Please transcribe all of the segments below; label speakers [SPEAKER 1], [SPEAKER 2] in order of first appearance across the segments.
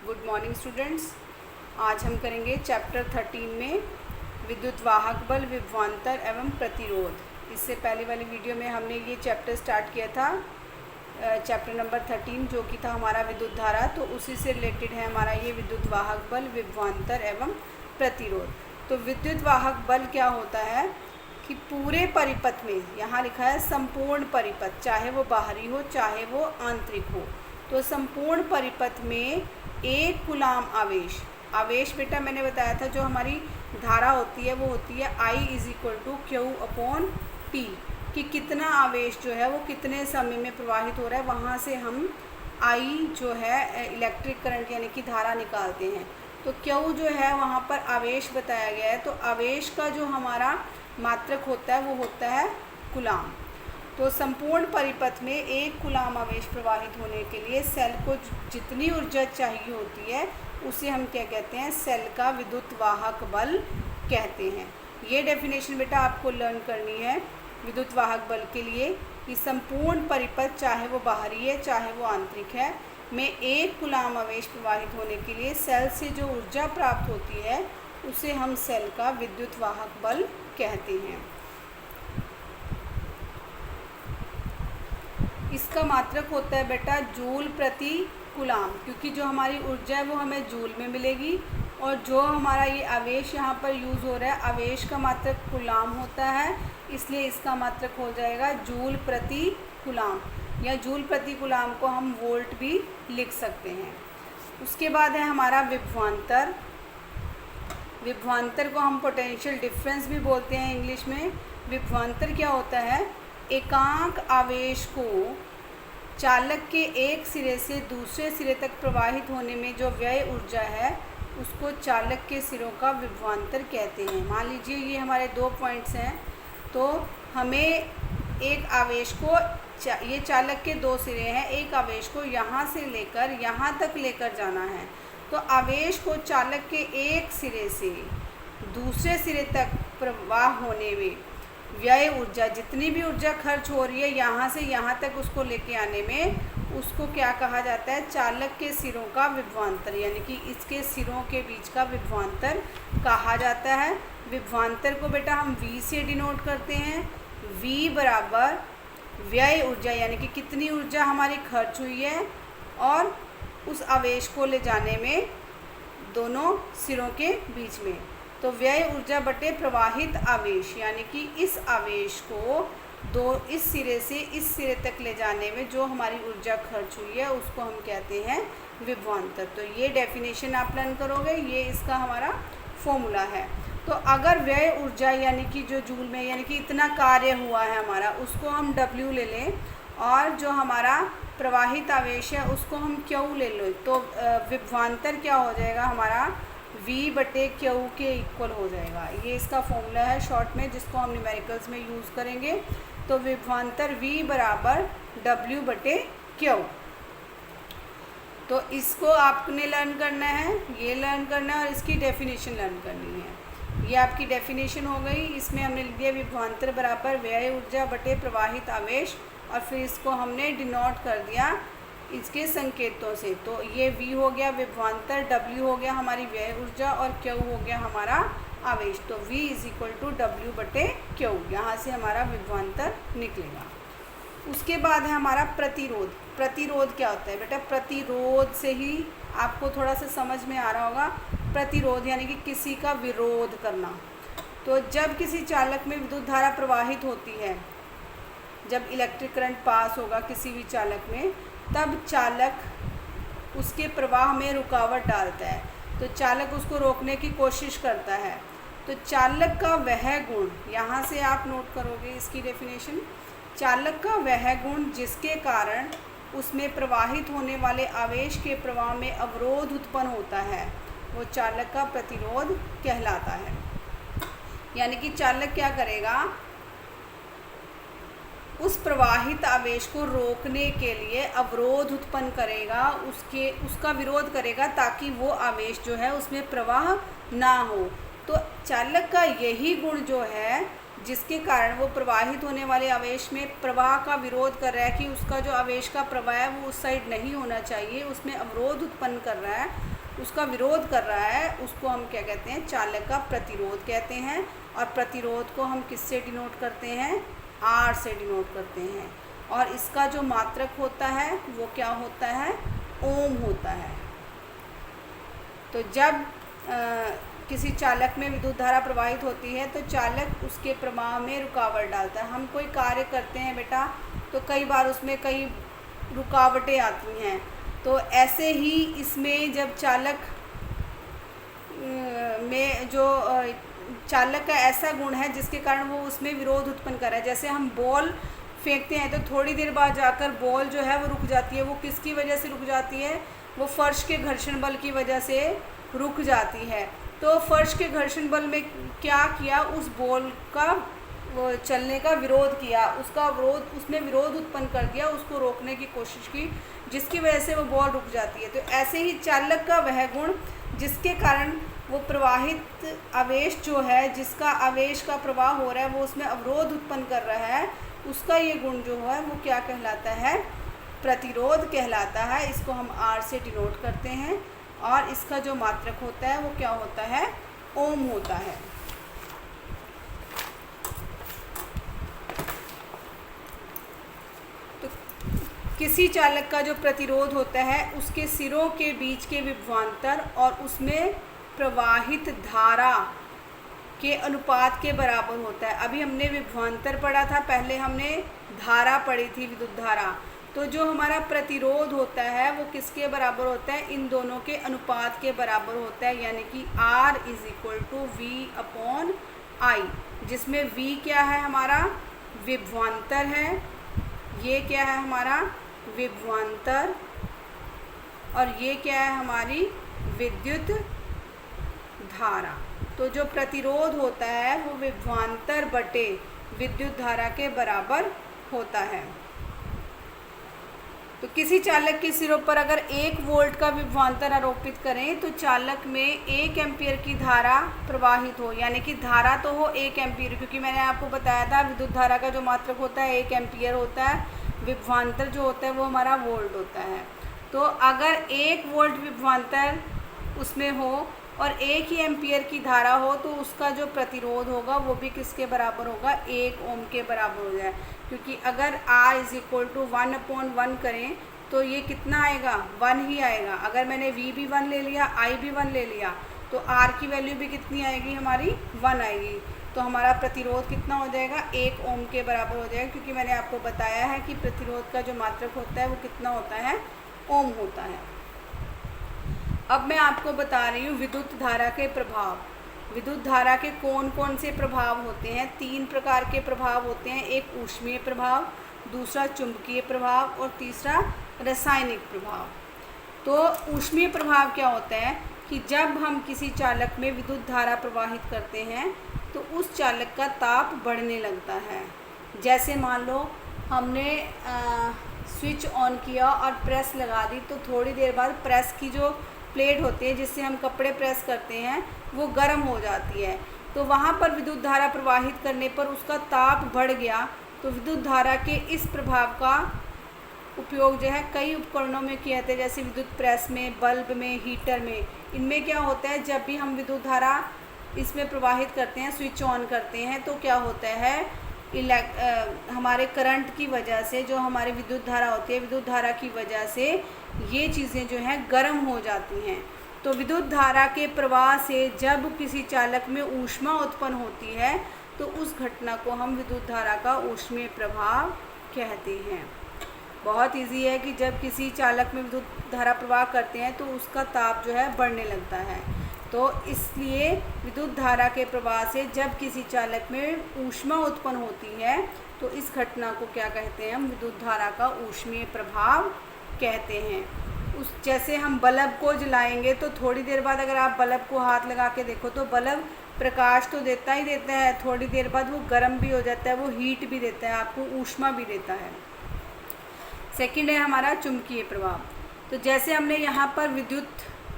[SPEAKER 1] Good morning students. आज हम करेंगे चैप्टर 13 में विद्युत वाहक बल, विभवांतर एवं प्रतिरोध। इससे पहले वाली वीडियो में हमने ये चैप्टर स्टार्ट किया था, चैप्टर नंबर 13, जो कि था हमारा विद्युत धारा। तो उसी से रिलेटेड है हमारा ये विद्युत वाहक बल, विभवांतर एवं प्रतिरोध। तो विद्युत वाहक बल क्या होता है कि पूरे परिपथ में, यहाँ लिखा है संपूर्ण परिपथ, चाहे वो बाहरी हो चाहे वो आंतरिक हो, तो संपूर्ण परिपथ में एक कूलाम आवेश बेटा मैंने बताया था जो हमारी धारा होती है वो होती है I = Q/T, कि कितना आवेश जो है वो कितने समय में प्रवाहित हो रहा है, वहाँ से हम I जो है इलेक्ट्रिक करंट यानी कि धारा निकालते हैं। तो Q जो है वहाँ पर आवेश बताया गया है, तो आवेश का जो हमारा मात्रक होता है वो होता है कूलाम। तो संपूर्ण परिपथ में एक कूलाम आवेश प्रवाहित होने के लिए सेल को जितनी ऊर्जा चाहिए होती है उसे हम क्या कहते हैं, सेल का विद्युत वाहक बल कहते हैं। ये डेफिनेशन बेटा आपको लर्न करनी है विद्युत वाहक बल के लिए, कि संपूर्ण परिपथ चाहे वो बाहरी है चाहे वो आंतरिक है में एक कूलाम आवेश प्रवाहित होने के लिए सेल से जो ऊर्जा प्राप्त होती है उसे हम सेल का विद्युत वाहक बल कहते हैं। इसका मात्रक होता है बेटा जूल प्रति कूलाम, क्योंकि जो हमारी ऊर्जा है वो हमें जूल में मिलेगी, और जो हमारा ये आवेश यहाँ पर यूज़ हो रहा है आवेश का मात्रक कूलाम होता है, इसलिए इसका मात्रक हो जाएगा जूल प्रति कूलाम, या जूल प्रति कूलाम को हम वोल्ट भी लिख सकते हैं। उसके बाद है हमारा विभवांतर। विभवांतर को हम पोटेंशियल डिफरेंस भी बोलते हैं इंग्लिश में। विभवांतर क्या होता है, एकांक आवेश को चालक के एक सिरे से दूसरे सिरे तक प्रवाहित होने में जो व्यय ऊर्जा है उसको चालक के सिरों का विभवांतर कहते हैं। मान लीजिए ये हमारे 2 पॉइंट्स हैं, तो हमें एक आवेश को ये चालक के 2 सिरे हैं, एक आवेश को यहाँ से लेकर यहाँ तक लेकर जाना है। तो आवेश को चालक के एक सिरे से दूसरे सिरे तक प्रवाह होने में व्यय ऊर्जा, जितनी भी ऊर्जा खर्च हो रही है यहाँ से यहाँ तक उसको लेके आने में, उसको क्या कहा जाता है, चालक के सिरों का विभवांतर, यानी कि इसके सिरों के बीच का विभवांतर कहा जाता है। विभवांतर को बेटा हम V से डिनोट करते हैं। V बराबर व्यय ऊर्जा, यानी कि कितनी ऊर्जा हमारी खर्च हुई है और उस आवेश को ले जाने में दोनों सिरों के बीच में, तो व्यय ऊर्जा बटे प्रवाहित आवेश, यानी कि इस आवेश को इस सिरे से इस सिरे तक ले जाने में जो हमारी ऊर्जा खर्च हुई है उसको हम कहते हैं विभवांतर। तो ये डेफिनेशन आप लर्न करोगे, ये इसका हमारा फॉर्मूला है। तो अगर व्यय ऊर्जा यानी कि जो जूल में, यानी कि इतना कार्य हुआ है हमारा, उसको हम W ले लें, और जो हमारा प्रवाहित आवेश है उसको हम Q ले लो, तो विभवांतर क्या हो जाएगा हमारा, V/Q के इक्वल हो जाएगा। ये इसका फॉर्मूला है शॉर्ट में, जिसको हम न्यूमेरिकल्स में यूज़ करेंगे। तो विभवांतर V बराबर W/Q। तो इसको आपने लर्न करना है, ये लर्न करना है, और इसकी डेफिनेशन लर्न करनी है। ये आपकी डेफिनेशन हो गई। इसमें हमने लिख दिया विभवांतर बराबर व्यय ऊर्जा बटे प्रवाहित आवेश, और फिर इसको हमने डिनोट कर दिया इसके संकेतों से। तो ये V हो गया विभवांतर, W हो गया हमारी व्यय ऊर्जा, और Q हो गया हमारा आवेश। तो V = W/Q, यहाँ से हमारा विभवांतर निकलेगा। उसके बाद है हमारा प्रतिरोध। प्रतिरोध क्या होता है बेटा, प्रतिरोध से ही आपको थोड़ा सा समझ में आ रहा होगा। प्रतिरोध यानी कि किसी का विरोध करना। तो जब किसी चालक में विद्युत धारा प्रवाहित होती है, जब इलेक्ट्रिक करंट पास होगा किसी भी चालक में, तब चालक उसके प्रवाह में रुकावट डालता है, तो चालक उसको रोकने की कोशिश करता है। तो चालक का वह गुण, यहाँ से आप नोट करोगे इसकी डेफिनेशन, चालक का वह गुण जिसके कारण उसमें प्रवाहित होने वाले आवेश के प्रवाह में अवरोध उत्पन्न होता है, वो चालक का प्रतिरोध कहलाता है। यानी कि चालक क्या करेगा, उस प्रवाहित आवेश को रोकने के लिए अवरोध उत्पन्न करेगा, उसका विरोध करेगा, ताकि वो आवेश जो है उसमें प्रवाह ना हो। तो चालक का यही गुण जो है जिसके कारण वो प्रवाहित होने वाले आवेश में प्रवाह का विरोध कर रहा है कि उसका जो आवेश का प्रवाह है वो उस साइड नहीं होना चाहिए, उसमें अवरोध उत्पन्न कर रहा है, उसका विरोध कर रहा है, उसको हम क्या कहते हैं, चालक का प्रतिरोध कहते हैं। और प्रतिरोध को हम किससे डिनोट करते हैं, R से डिनोट करते हैं। और इसका जो मात्रक होता है वो क्या होता है, ओम होता है। तो जब किसी चालक में विद्युत धारा प्रवाहित होती है तो चालक उसके प्रवाह में रुकावट डालता है। हम कोई कार्य करते हैं बेटा तो कई बार उसमें कई रुकावटें आती हैं। तो ऐसे ही इसमें जब चालक में जो चालक का ऐसा गुण है जिसके कारण वो उसमें विरोध उत्पन्न कर रहा है। जैसे हम बॉल फेंकते हैं तो थोड़ी देर बाद जाकर बॉल जो है वो रुक जाती है। वो किसकी वजह से रुक जाती है, वो फर्श के घर्षण बल की वजह से रुक जाती है। तो फर्श के घर्षण बल में क्या किया, उस बॉल का वो चलने का विरोध किया, उसका विरोध, उसमें विरोध उत्पन्न कर दिया, उसको रोकने की कोशिश की, जिसकी वजह से वो बॉल रुक जाती है। तो ऐसे ही चालक का वह गुण जिसके कारण वो प्रवाहित आवेश जो है, जिसका आवेश का प्रवाह हो रहा है, वो उसमें अवरोध उत्पन्न कर रहा है, उसका ये गुण जो है वो क्या कहलाता है, प्रतिरोध कहलाता है। इसको हम R से डिनोट करते हैं। और इसका जो मात्रक होता है वो क्या होता है, ओम होता है। तो किसी चालक का जो प्रतिरोध होता है उसके सिरों के बीच के विभवांतर और उसमें प्रवाहित धारा के अनुपात के बराबर होता है। अभी हमने विभवांतर पढ़ा था, पहले हमने धारा पढ़ी थी, विद्युत धारा। तो जो हमारा प्रतिरोध होता है वो किसके बराबर होता है, इन दोनों के अनुपात के बराबर होता है, यानी कि R = V/I, जिसमें V क्या है, हमारा विभवांतर है, ये क्या है हमारा विभवांतर, और ये क्या है हमारी विद्युत धारा। तो जो प्रतिरोध होता है वो विभवांतर बटे विद्युत धारा के बराबर होता है। तो किसी चालक के सिरों पर अगर 1 वोल्ट का विभवांतर आरोपित करें तो चालक में 1 एम्पीयर की धारा प्रवाहित हो, यानी कि धारा तो हो 1 एम्पीयर, क्योंकि मैंने आपको बताया था विद्युत धारा का जो मात्रक होता है 1 एम्पीयर होता है, विभवांतर जो होता है वो हमारा वोल्ट होता है। तो अगर 1 वोल्ट विभवांतर उसमें हो और 1 ही एम्पीयर की धारा हो तो उसका जो प्रतिरोध होगा वो भी किसके बराबर होगा, 1 ओम के बराबर हो जाए। क्योंकि अगर R = 1/1 करें तो ये कितना आएगा, 1 ही आएगा। अगर मैंने V भी 1 ले लिया, I भी 1 ले लिया, तो R की वैल्यू भी कितनी आएगी हमारी, 1 आएगी। तो हमारा प्रतिरोध कितना हो जाएगा, 1 ओम के बराबर हो जाएगा, क्योंकि मैंने आपको बताया है कि प्रतिरोध का जो मात्रक होता है वो कितना होता है, ओम होता है। अब मैं आपको बता रही हूँ विद्युत धारा के प्रभाव। विद्युत धारा के कौन कौन से प्रभाव होते हैं, 3 प्रकार के प्रभाव होते हैं। एक ऊष्मीय प्रभाव, दूसरा चुंबकीय प्रभाव और तीसरा रासायनिक प्रभाव। तो ऊष्मीय प्रभाव क्या होता है कि जब हम किसी चालक में विद्युत धारा प्रवाहित करते हैं तो उस चालक का ताप बढ़ने लगता है। जैसे मान लो हमने स्विच ऑन किया और प्रेस लगा दी, तो थोड़ी देर बाद प्रेस की जो प्लेट होती है जिससे हम कपड़े प्रेस करते हैं वो गर्म हो जाती है। तो वहाँ पर विद्युत धारा प्रवाहित करने पर उसका ताप बढ़ गया। तो विद्युत धारा के इस प्रभाव का उपयोग जो है कई उपकरणों में किया जाता है, जैसे विद्युत प्रेस में, बल्ब में, हीटर में। इनमें क्या होता है, जब भी हम विद्युत धारा इसमें प्रवाहित करते हैं, स्विच ऑन करते हैं, तो क्या होता है, हमारे करंट की वजह से, जो हमारी विद्युत धारा होती है, विद्युत धारा की वजह से ये चीज़ें जो हैं गर्म हो जाती हैं। तो विद्युत धारा के प्रवाह से जब किसी चालक में ऊष्मा उत्पन्न होती है तो उस घटना को हम विद्युत धारा का ऊष्मीय प्रभाव कहते हैं। बहुत इजी है कि जब किसी चालक में विद्युत धारा प्रवाह करते हैं तो उसका ताप जो है बढ़ने लगता है। तो इसलिए विद्युत धारा के प्रवाह से जब किसी चालक में ऊष्मा उत्पन्न होती है तो इस घटना को क्या कहते हैं, हम विद्युत धारा का ऊष्मीय प्रभाव कहते हैं। जैसे हम बल्ब को जलाएंगे तो थोड़ी देर बाद अगर आप बल्ब को हाथ लगा के देखो तो बल्ब प्रकाश तो देता ही देता है, थोड़ी देर बाद वो गर्म भी हो जाता है, वो हीट भी देता है, आपको ऊष्मा भी देता है। सेकंड है हमारा चुंबकीय प्रभाव। तो जैसे हमने यहाँ पर विद्युत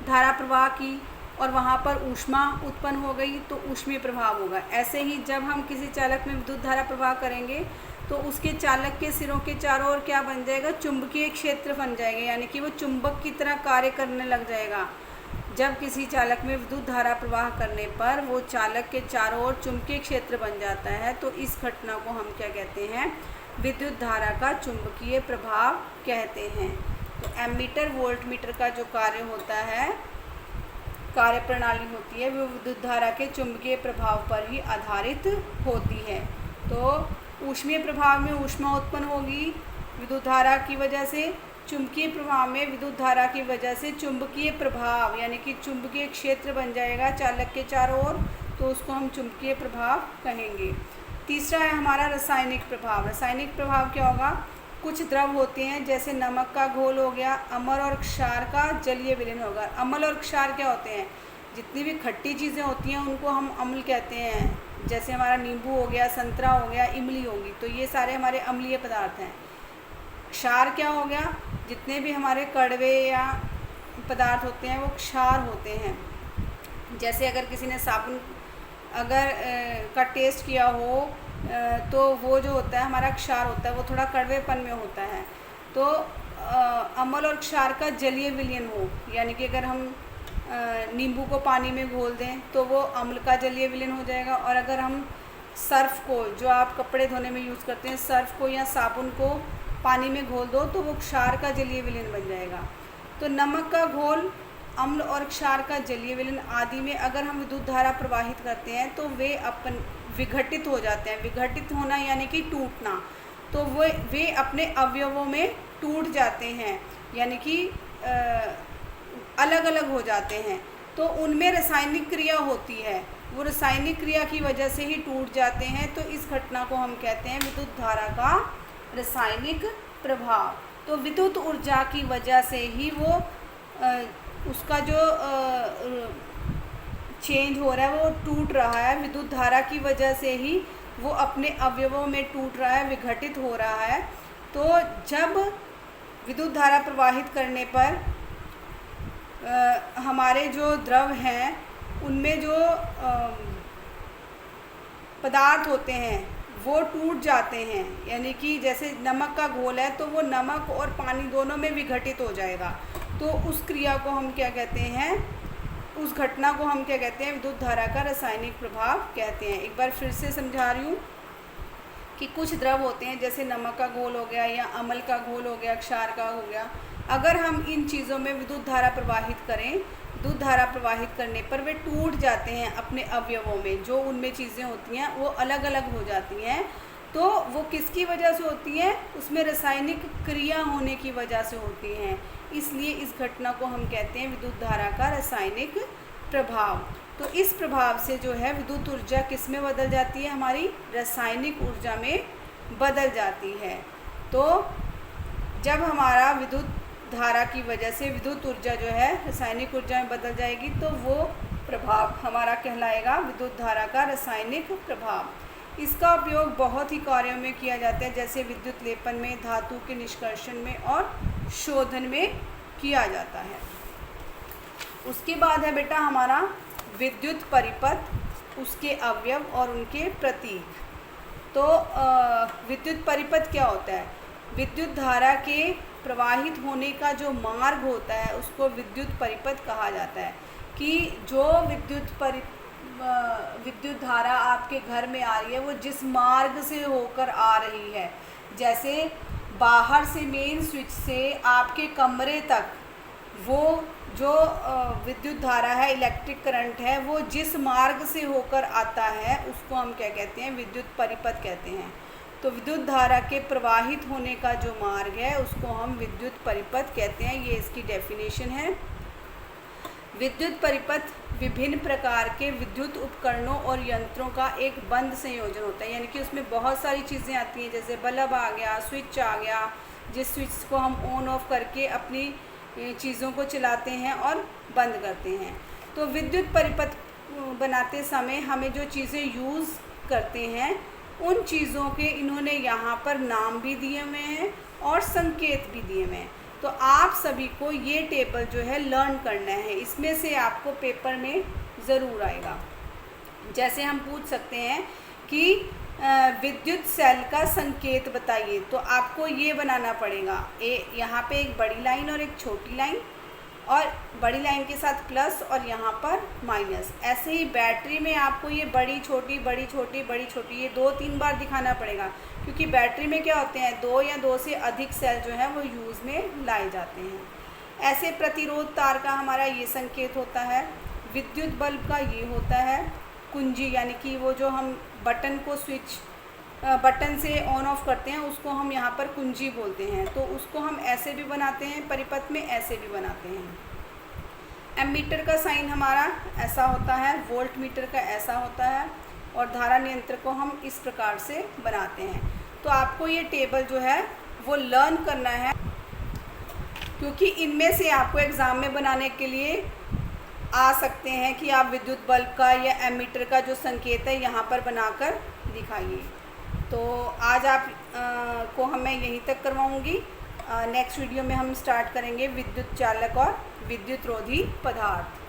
[SPEAKER 1] धारा प्रवाह की और वहाँ पर ऊष्मा उत्पन्न हो गई तो ऊष्मीय प्रभाव होगा। ऐसे ही जब हम किसी चालक में विद्युत धारा प्रवाह करेंगे तो उसके चालक के सिरों के चारों ओर क्या बन जाएगा, चुंबकीय क्षेत्र बन जाएगा, यानी कि वो चुंबक की तरह कार्य करने लग जाएगा। जब किसी चालक में विद्युत धारा प्रवाह करने पर वो चालक के चारों ओर चुंबकीय क्षेत्र बन जाता है, तो इस घटना को हम क्या कहते हैं? विद्युत धारा का चुंबकीय प्रभाव कहते हैं। तो एमीटर वोल्टमीटर का जो कार्य होता है, कार्य प्रणाली होती है, वो विद्युत धारा के चुंबकीय प्रभाव पर ही आधारित होती है। तो ऊष्मीय प्रभाव में ऊष्मा उत्पन्न होगी विद्युत धारा की वजह से, चुंबकीय प्रभाव में विद्युत धारा की वजह से चुंबकीय प्रभाव यानी कि चुंबकीय क्षेत्र बन जाएगा चालक के चारों ओर, तो उसको हम चुंबकीय प्रभाव कहेंगे। तीसरा है हमारा रासायनिक प्रभाव। रासायनिक प्रभाव क्या होगा? कुछ द्रव होते हैं जैसे नमक का घोल हो गया, अम्ल और क्षार का जलीय विलयन होगा। अम्ल और क्षार क्या होते हैं? जितनी भी खट्टी चीज़ें होती हैं उनको हम अम्ल कहते हैं। जैसे हमारा नींबू हो गया, संतरा हो गया, इमली होगी, तो ये सारे हमारे अम्लीय पदार्थ हैं। क्षार क्या हो गया? जितने भी हमारे कड़वे या पदार्थ होते हैं वो क्षार होते हैं। जैसे अगर किसी ने साबुन का टेस्ट किया हो तो वो जो होता है हमारा क्षार होता है, वो थोड़ा कड़वेपन में होता है। तो अम्ल और क्षार का जलीय विलयन हो, यानी कि अगर हम नींबू को पानी में घोल दें तो वो अम्ल का जलीय विलयन हो जाएगा, और अगर हम सर्फ़ को, जो आप कपड़े धोने में यूज़ करते हैं, सर्फ़ को या साबुन को पानी में घोल दो तो वो क्षार का जलीय विलयन बन जाएगा। तो नमक का घोल अम्ल और क्षार का जलीय विलयन आदि में अगर हम विद्युत धारा प्रवाहित करते हैं तो वे विघटित हो जाते हैं। विघटित होना यानी कि टूटना, तो वे अपने अवयवों में टूट जाते हैं, यानी कि अलग अलग हो जाते हैं। तो उनमें रासायनिक क्रिया होती है, वो रासायनिक क्रिया की वजह से ही टूट जाते हैं। तो इस घटना को हम कहते हैं विद्युत धारा का रासायनिक प्रभाव। तो विद्युत ऊर्जा की वजह से ही वो उसका जो चेंज हो रहा है वो टूट रहा है, विद्युत धारा की वजह से ही वो अपने अवयवों में टूट रहा है, विघटित हो रहा है। तो जब विद्युत धारा प्रवाहित करने पर हमारे जो द्रव हैं उनमें जो पदार्थ होते हैं वो टूट जाते हैं, यानी कि जैसे नमक का घोल है तो वो नमक और पानी दोनों में विघटित हो जाएगा। तो उस क्रिया को हम क्या कहते हैं? उस घटना को हम क्या कहते हैं? विद्युत धारा का रासायनिक प्रभाव कहते हैं। एक बार फिर से समझा रही हूँ कि कुछ द्रव होते हैं जैसे नमक का घोल हो गया या अम्ल का घोल हो गया, क्षार का हो गया, अगर हम इन चीज़ों में विद्युत धारा प्रवाहित करें, विद्युत धारा प्रवाहित करने पर वे टूट जाते हैं अपने अवयवों में, जो उनमें चीज़ें होती हैं वो अलग अलग हो जाती हैं। तो वो किसकी वजह से होती हैं? उसमें रासायनिक क्रिया होने की वजह से होती हैं। इसलिए इस घटना को हम कहते हैं विद्युत धारा का रासायनिक प्रभाव। तो इस प्रभाव से जो है विद्युत ऊर्जा किस में बदल जाती है? हमारी रासायनिक ऊर्जा में बदल जाती है। तो जब हमारा विद्युत धारा की वजह से विद्युत ऊर्जा जो है रासायनिक ऊर्जा में बदल जाएगी तो वो प्रभाव हमारा कहलाएगा विद्युत धारा का रासायनिक प्रभाव। इसका उपयोग बहुत ही कार्यों में किया जाता है, जैसे विद्युत लेपन में, धातु के निष्कर्षण में और शोधन में किया जाता है। उसके बाद है बेटा हमारा विद्युत परिपथ, उसके अवयव और उनके प्रतीक। तो विद्युत परिपथ क्या होता है? विद्युत धारा के प्रवाहित होने का जो मार्ग होता है उसको विद्युत परिपथ कहा जाता है। कि जो विद्युत धारा आपके घर में आ रही है वो जिस मार्ग से होकर आ रही है, जैसे बाहर से मेन स्विच से आपके कमरे तक वो जो विद्युत धारा है, इलेक्ट्रिक करंट है, वो जिस मार्ग से होकर आता है उसको हम क्या कहते हैं? विद्युत परिपथ कहते हैं। तो विद्युत धारा के प्रवाहित होने का जो मार्ग है उसको हम विद्युत परिपथ कहते हैं। ये इसकी डेफिनेशन है। विद्युत परिपथ विभिन्न प्रकार के विद्युत उपकरणों और यंत्रों का एक बंद संयोजन होता है, यानी कि उसमें बहुत सारी चीज़ें आती हैं, जैसे बल्ब आ गया, स्विच आ गया, जिस स्विच को हम ऑन ऑफ करके अपनी चीज़ों को चलाते हैं और बंद करते हैं। तो विद्युत परिपथ बनाते समय हमें जो चीज़ें यूज़ करते हैं उन चीज़ों के इन्होंने यहाँ पर नाम भी दिए हुए हैं और संकेत भी दिए हुए हैं। तो आप सभी को ये टेबल जो है लर्न करना है, इसमें से आपको पेपर में ज़रूर आएगा। जैसे हम पूछ सकते हैं कि विद्युत सेल का संकेत बताइए, तो आपको ये बनाना पड़ेगा। यहाँ पे एक बड़ी लाइन और एक छोटी लाइन, और बड़ी लाइन के साथ प्लस और यहाँ पर माइनस। ऐसे ही बैटरी में आपको ये बड़ी छोटी बड़ी छोटी बड़ी छोटी ये 2-3 बार दिखाना पड़ेगा, क्योंकि बैटरी में क्या होते हैं 2 या 2 से अधिक सेल जो है वो यूज़ में लाए जाते हैं। ऐसे प्रतिरोध तार का हमारा ये संकेत होता है, विद्युत बल्ब का ये होता है कुंजी, यानी कि वो जो हम बटन को स्विच बटन से ऑन ऑफ करते हैं उसको हम यहाँ पर कुंजी बोलते हैं। तो उसको हम ऐसे भी बनाते हैं परिपथ में, ऐसे भी बनाते हैं। एमीटर का साइन हमारा ऐसा होता है, वोल्ट मीटर का ऐसा होता है, और धारा नियंत्रक को हम इस प्रकार से बनाते हैं। तो आपको ये टेबल जो है वो लर्न करना है, क्योंकि इनमें से आपको एग्ज़ाम में बनाने के लिए आ सकते हैं कि आप विद्युत बल्ब का या एमीटर का जो संकेत है यहाँ पर बनाकर दिखाइए। तो आज आप को मैं यहीं तक करवाऊँगी। नेक्स्ट वीडियो में हम स्टार्ट करेंगे विद्युत चालक और विद्युत रोधी पदार्थ।